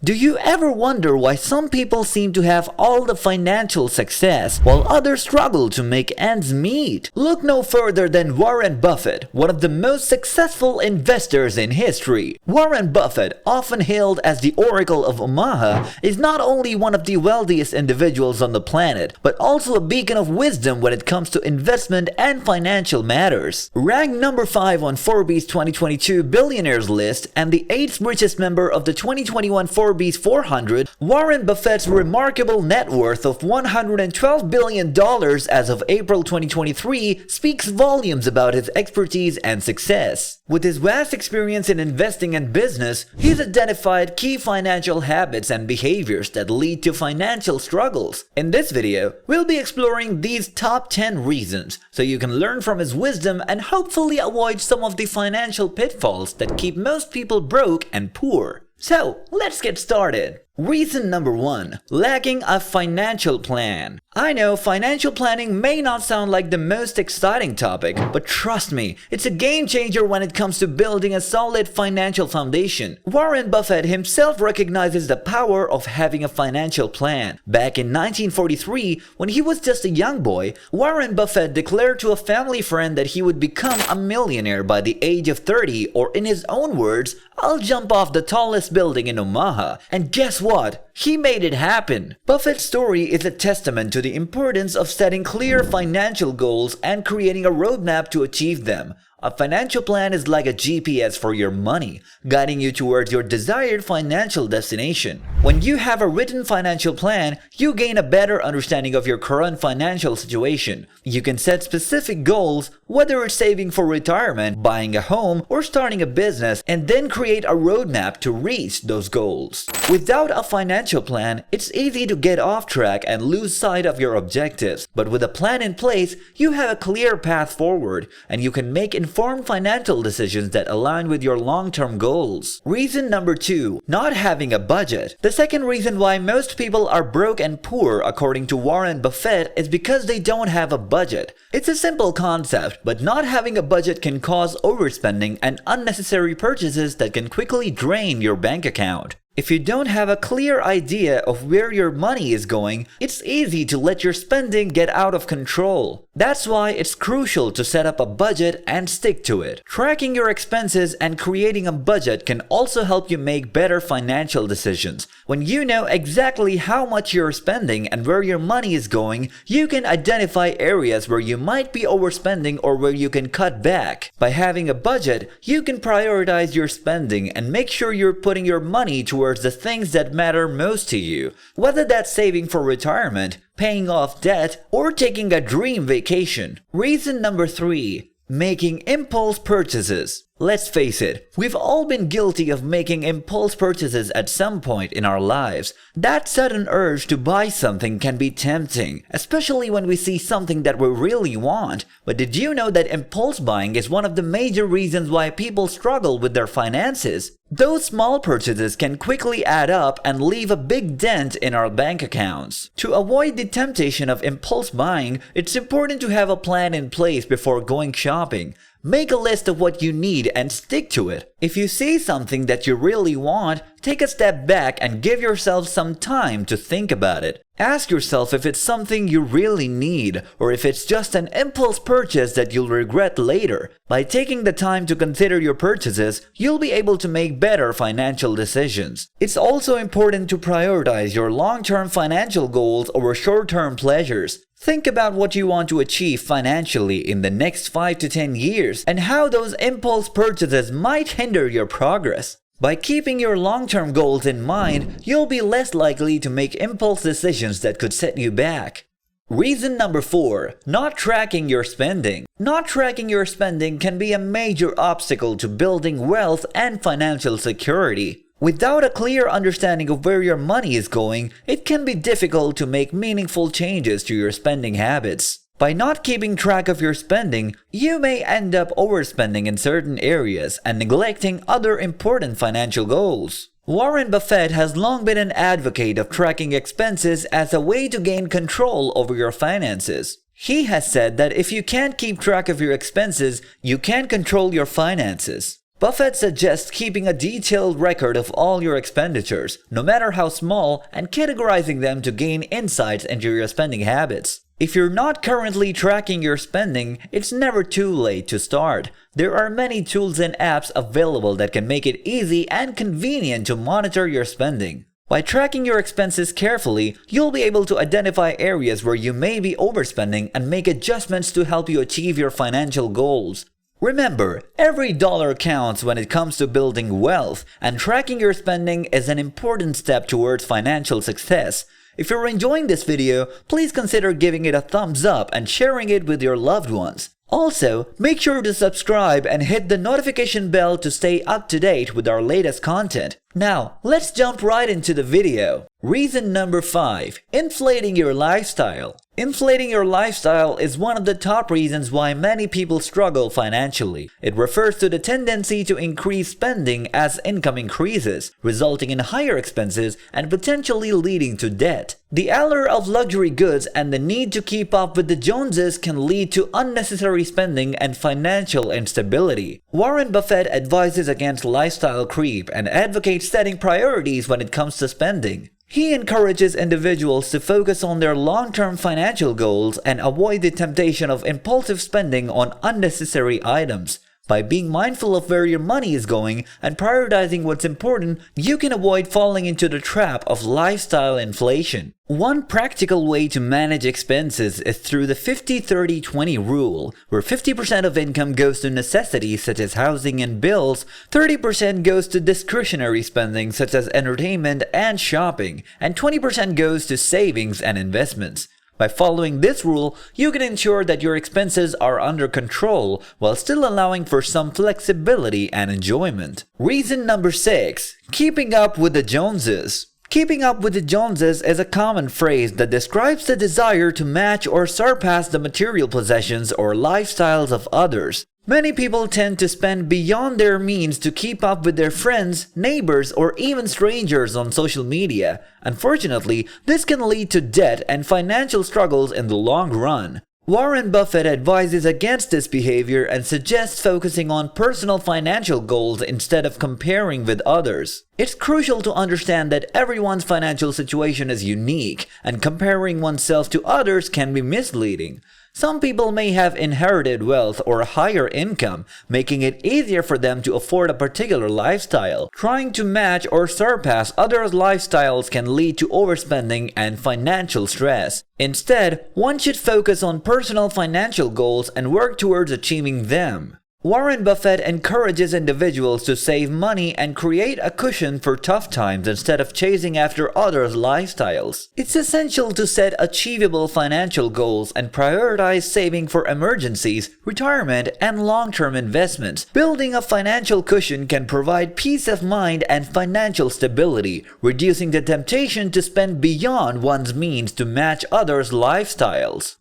Do you ever wonder why some people seem to have all the financial success while others struggle to make ends meet? Look no further than Warren Buffett, one of the most successful investors in history. Warren Buffett, often hailed as the Oracle of Omaha, is not only one of the wealthiest individuals on the planet, but also a beacon of wisdom when it comes to investment and financial matters. Ranked number 5 on Forbes 2022 billionaires list and the 8th richest member of the 2021 Forbes 400, Warren Buffett's remarkable net worth of $112 billion as of April 2023 speaks volumes about his expertise and success. With his vast experience in investing and business, he's identified key financial habits and behaviors that lead to financial struggles. In this video, we'll be exploring these top 10 reasons so you can learn from his wisdom and hopefully avoid some of the financial pitfalls that keep most people broke and poor. So, let's get started. Reason number 1. Lacking a financial plan. I know financial planning may not sound like the most exciting topic, but trust me, it's a game changer when it comes to building a solid financial foundation. Warren Buffett himself recognizes the power of having a financial plan. Back in 1943, when he was just a young boy, Warren Buffett declared to a family friend that he would become a millionaire by the age of 30, or in his own words, "I'll jump off the tallest building in Omaha." And guess what? He made it happen. Buffett's story is a testament to the importance of setting clear financial goals and creating a roadmap to achieve them. A financial plan is like a GPS for your money, guiding you towards your desired financial destination. When you have a written financial plan, you gain a better understanding of your current financial situation. You can set specific goals, whether it's saving for retirement, buying a home, or starting a business, and then create a roadmap to reach those goals. Without a financial plan, it's easy to get off track and lose sight of your objectives. But with a plan in place, you have a clear path forward, and you can make informed financial decisions that align with your long-term goals. Reason number 2. Not having a budget. The second reason why most people are broke and poor, according to Warren Buffett, is because they don't have a budget. It's a simple concept, but not having a budget can cause overspending and unnecessary purchases that can quickly drain your bank account. If you don't have a clear idea of where your money is going, it's easy to let your spending get out of control. That's why it's crucial to set up a budget and stick to it. Tracking your expenses and creating a budget can also help you make better financial decisions. When you know exactly how much you're spending and where your money is going, you can identify areas where you might be overspending or where you can cut back. By having a budget, you can prioritize your spending and make sure you're putting your money towards the things that matter most to you, whether that's saving for retirement, paying off debt, or taking a dream vacation. Reason number 3. Making impulse purchases. Let's face it, we've all been guilty of making impulse purchases at some point in our lives. That sudden urge to buy something can be tempting, especially when we see something that we really want. But did you know that impulse buying is one of the major reasons why people struggle with their finances? Those small purchases can quickly add up and leave a big dent in our bank accounts. To avoid the temptation of impulse buying, it's important to have a plan in place before going shopping. Make a list of what you need and stick to it. If you see something that you really want, take a step back and give yourself some time to think about it. Ask yourself if it's something you really need or if it's just an impulse purchase that you'll regret later. By taking the time to consider your purchases, you'll be able to make better financial decisions. It's also important to prioritize your long-term financial goals over short-term pleasures. Think about what you want to achieve financially in the next 5 to 10 years and how those impulse purchases might hinder your progress. By keeping your long-term goals in mind, you'll be less likely to make impulse decisions that could set you back. Reason number 4. Not tracking your spending. Not tracking your spending can be a major obstacle to building wealth and financial security. Without a clear understanding of where your money is going, it can be difficult to make meaningful changes to your spending habits. By not keeping track of your spending, you may end up overspending in certain areas and neglecting other important financial goals. Warren Buffett has long been an advocate of tracking expenses as a way to gain control over your finances. He has said that if you can't keep track of your expenses, you can't control your finances. Buffett suggests keeping a detailed record of all your expenditures, no matter how small, and categorizing them to gain insights into your spending habits. If you're not currently tracking your spending, it's never too late to start. There are many tools and apps available that can make it easy and convenient to monitor your spending. By tracking your expenses carefully, you'll be able to identify areas where you may be overspending and make adjustments to help you achieve your financial goals. Remember, every dollar counts when it comes to building wealth, and tracking your spending is an important step towards financial success. If you're enjoying this video, please consider giving it a thumbs up and sharing it with your loved ones. Also, make sure to subscribe and hit the notification bell to stay up to date with our latest content. Now, let's jump right into the video. Reason number 5. Inflating your lifestyle. Inflating your lifestyle is one of the top reasons why many people struggle financially. It refers to the tendency to increase spending as income increases, resulting in higher expenses and potentially leading to debt. The allure of luxury goods and the need to keep up with the Joneses can lead to unnecessary spending and financial instability. Warren Buffett advises against lifestyle creep and advocates setting priorities when it comes to spending. He encourages individuals to focus on their long-term financial goals and avoid the temptation of impulsive spending on unnecessary items. By being mindful of where your money is going and prioritizing what's important, you can avoid falling into the trap of lifestyle inflation. One practical way to manage expenses is through the 50-30-20 rule, where 50% of income goes to necessities such as housing and bills, 30% goes to discretionary spending such as entertainment and shopping, and 20% goes to savings and investments. By following this rule, you can ensure that your expenses are under control while still allowing for some flexibility and enjoyment. Reason number 6. Keeping up with the Joneses. Keeping up with the Joneses is a common phrase that describes the desire to match or surpass the material possessions or lifestyles of others. Many people tend to spend beyond their means to keep up with their friends, neighbors, or even strangers on social media. Unfortunately, this can lead to debt and financial struggles in the long run. Warren Buffett advises against this behavior and suggests focusing on personal financial goals instead of comparing with others. It's crucial to understand that everyone's financial situation is unique, and comparing oneself to others can be misleading. Some people may have inherited wealth or a higher income, making it easier for them to afford a particular lifestyle. Trying to match or surpass others' lifestyles can lead to overspending and financial stress. Instead, one should focus on personal financial goals and work towards achieving them. Warren Buffett encourages individuals to save money and create a cushion for tough times instead of chasing after others' lifestyles. It's essential to set achievable financial goals and prioritize saving for emergencies, retirement, and long-term investments. Building a financial cushion can provide peace of mind and financial stability, reducing the temptation to spend beyond one's means to match others' lifestyles.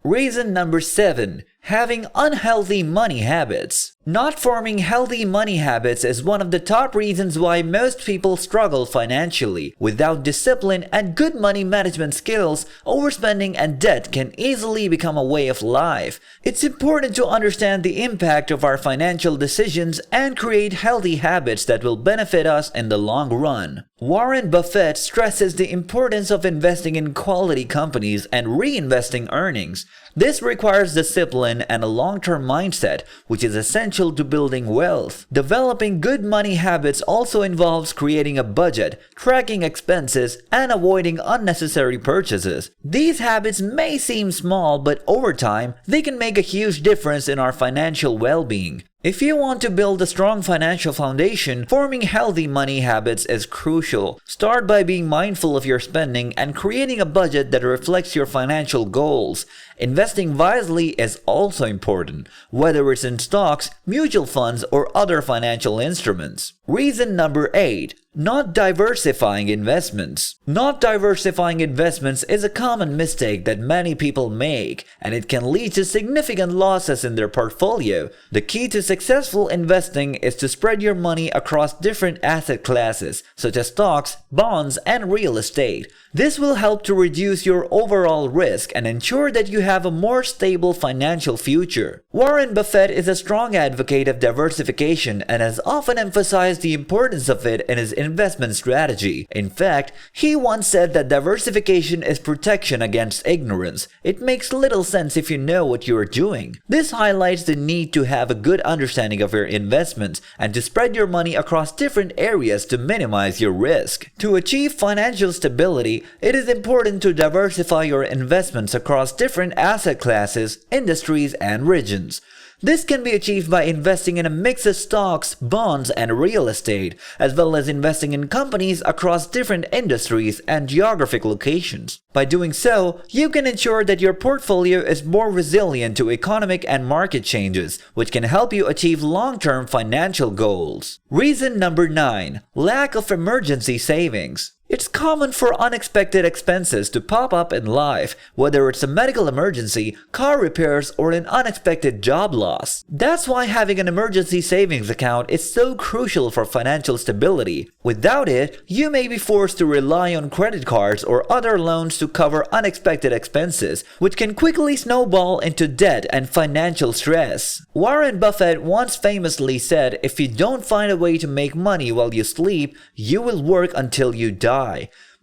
Reason number 7. Having unhealthy money habits. Not forming healthy money habits is one of the top reasons why most people struggle financially. Without discipline and good money management skills, overspending and debt can easily become a way of life. It's important to understand the impact of our financial decisions and create healthy habits that will benefit us in the long run. Warren Buffett stresses the importance of investing in quality companies and reinvesting earnings. This requires discipline and a long-term mindset, which is essential to building wealth. Developing good money habits also involves creating a budget, tracking expenses, and avoiding unnecessary purchases. These habits may seem small, but over time, they can make a huge difference in our financial well-being. If you want to build a strong financial foundation, forming healthy money habits is crucial. Start by being mindful of your spending and creating a budget that reflects your financial goals. Investing wisely is also important, whether it's in stocks, mutual funds, or other financial instruments. Reason number 8. Not diversifying investments. Not diversifying investments is a common mistake that many people make, and it can lead to significant losses in their portfolio. The key to successful investing is to spread your money across different asset classes, such as stocks, bonds, and real estate. This will help to reduce your overall risk and ensure that you have a more stable financial future. Warren Buffett is a strong advocate of diversification and has often emphasized the importance of it in his investment strategy. In fact, he once said that diversification is protection against ignorance. It makes little sense if you know what you are doing. This highlights the need to have a good understanding of your investments and to spread your money across different areas to minimize your risk. To achieve financial stability, it is important to diversify your investments across different asset classes, industries, and regions. This can be achieved by investing in a mix of stocks, bonds, and real estate, as well as investing in companies across different industries and geographic locations. By doing so, you can ensure that your portfolio is more resilient to economic and market changes, which can help you achieve long-term financial goals. Reason number 9. Lack of emergency savings. It's common for unexpected expenses to pop up in life, whether it's a medical emergency, car repairs, or an unexpected job loss. That's why having an emergency savings account is so crucial for financial stability. Without it, you may be forced to rely on credit cards or other loans to cover unexpected expenses, which can quickly snowball into debt and financial stress. Warren Buffett once famously said, "If you don't find a way to make money while you sleep, you will work until you die."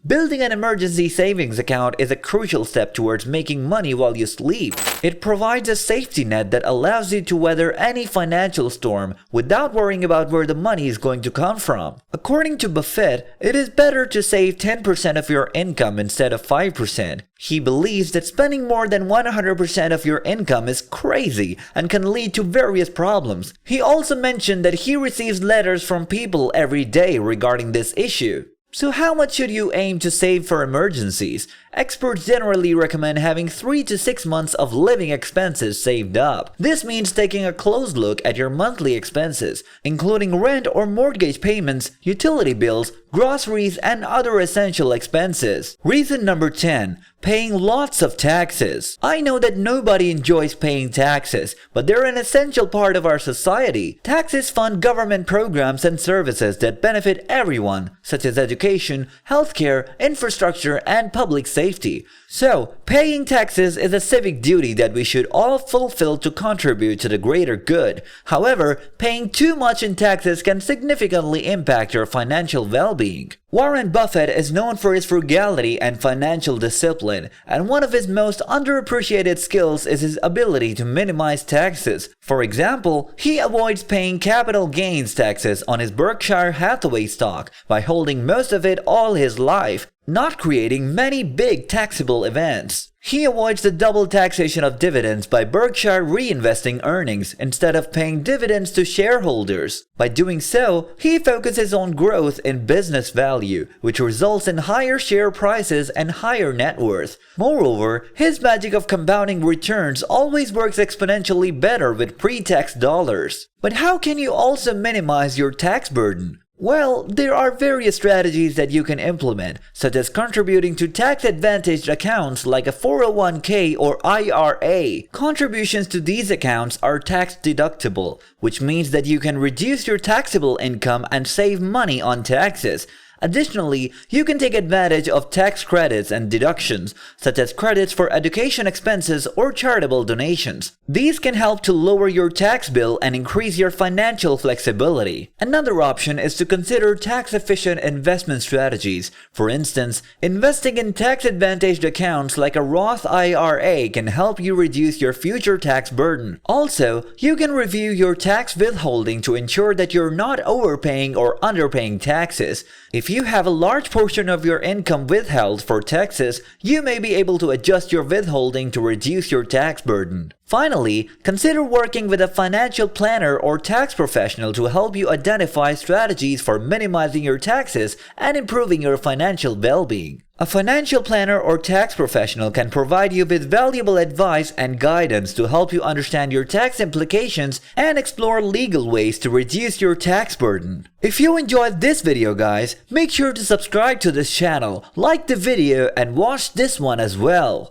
Building an emergency savings account is a crucial step towards making money while you sleep. It provides a safety net that allows you to weather any financial storm without worrying about where the money is going to come from. According to Buffett, it is better to save 10% of your income instead of 5%. He believes that spending more than 100% of your income is crazy and can lead to various problems. He also mentioned that he receives letters from people every day regarding this issue. So how much should you aim to save for emergencies? Experts generally recommend having 3 to 6 months of living expenses saved up. This means taking a close look at your monthly expenses, including rent or mortgage payments, utility bills, groceries, and other essential expenses. Reason number 10. Paying lots of taxes. I know that nobody enjoys paying taxes, but they're an essential part of our society. Taxes fund government programs and services that benefit everyone, such as education, healthcare, infrastructure, and public safety. So, paying taxes is a civic duty that we should all fulfill to contribute to the greater good. However, paying too much in taxes can significantly impact your financial well-being. Warren Buffett is known for his frugality and financial discipline, and one of his most underappreciated skills is his ability to minimize taxes. For example, he avoids paying capital gains taxes on his Berkshire Hathaway stock by holding most of it all his life, not creating many big taxable events. He avoids the double taxation of dividends by Berkshire reinvesting earnings instead of paying dividends to shareholders. By doing so, he focuses on growth in business value, which results in higher share prices and higher net worth. Moreover, his magic of compounding returns always works exponentially better with pre-tax dollars. But how can you also minimize your tax burden? Well, there are various strategies that you can implement, such as contributing to tax-advantaged accounts like a 401k or IRA. Contributions to these accounts are tax-deductible, which means that you can reduce your taxable income and save money on taxes. Additionally, you can take advantage of tax credits and deductions, such as credits for education expenses or charitable donations. These can help to lower your tax bill and increase your financial flexibility. Another option is to consider tax-efficient investment strategies. For instance, investing in tax-advantaged accounts like a Roth IRA can help you reduce your future tax burden. Also, you can review your tax withholding to ensure that you're not overpaying or underpaying taxes. If you have a large portion of your income withheld for taxes, you may be able to adjust your withholding to reduce your tax burden. Finally, consider working with a financial planner or tax professional to help you identify strategies for minimizing your taxes and improving your financial well-being. A financial planner or tax professional can provide you with valuable advice and guidance to help you understand your tax implications and explore legal ways to reduce your tax burden. If you enjoyed this video, guys, make sure to subscribe to this channel, like the video, and watch this one as well.